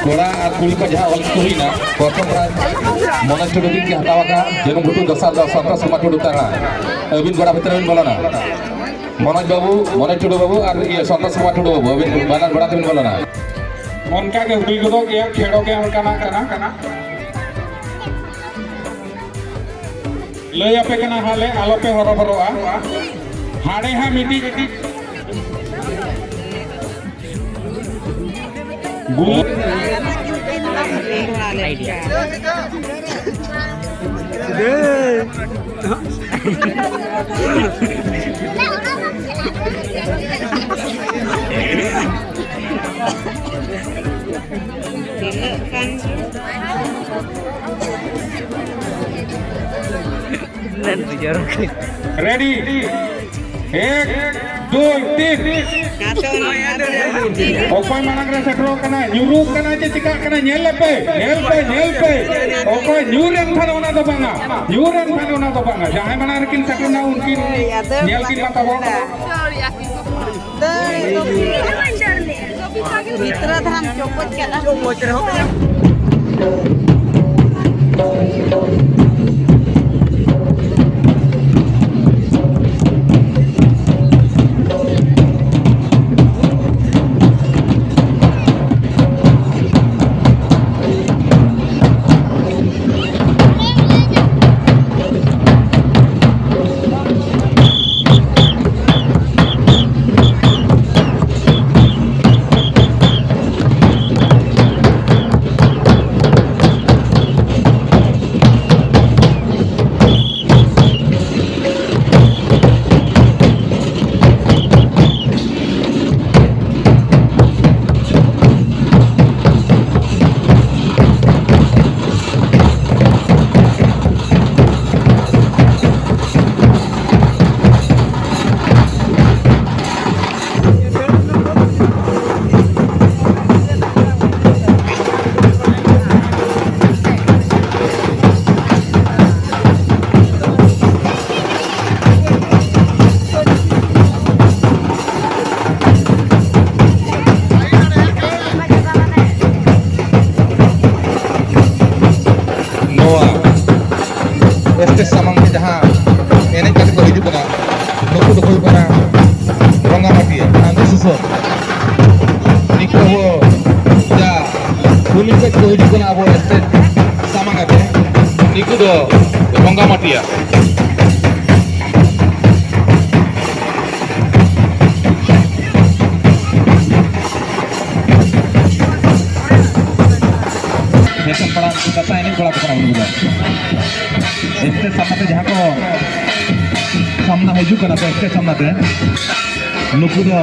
कोड़ा और कुड़ी को जहाँ ऑल हुईना प्रथम मनोज टुडू की हतावा का जन्म घुटू दसार सतरा समा टुडू तारा अबिन बड़ा भितर बोलाना मनोज टुडू बाबू और ये सतरा समा टुडू बाबू अबिन बानार बड़ा तीन बोलाना उनका के हुई को के खेड़ो के कना लय पे कना हाले आलो पे हरो हरोआ हाड़े हा मिटी गुल रेडी 1 2 3 ओकोय मानग रे सेटरो कना न्यूरू कना जे चिका कना नेल पे ओकोय न्यूरन थाने ओना दो बांगा जहां बना रकिन सेटना उनकी नेल की माता बो मित्र धाम चौपट केला este samang ke jaha ene kate ko hiju kana nuku do koi kana ronga mati anu suso nikko ho ja kuli ke ko hiju kana abo este samang ate nikku do ronga mati ya Biasa pernah kata ini kalau pernah berubah. Este sama te jahako samna haju kana te este samna te nuku do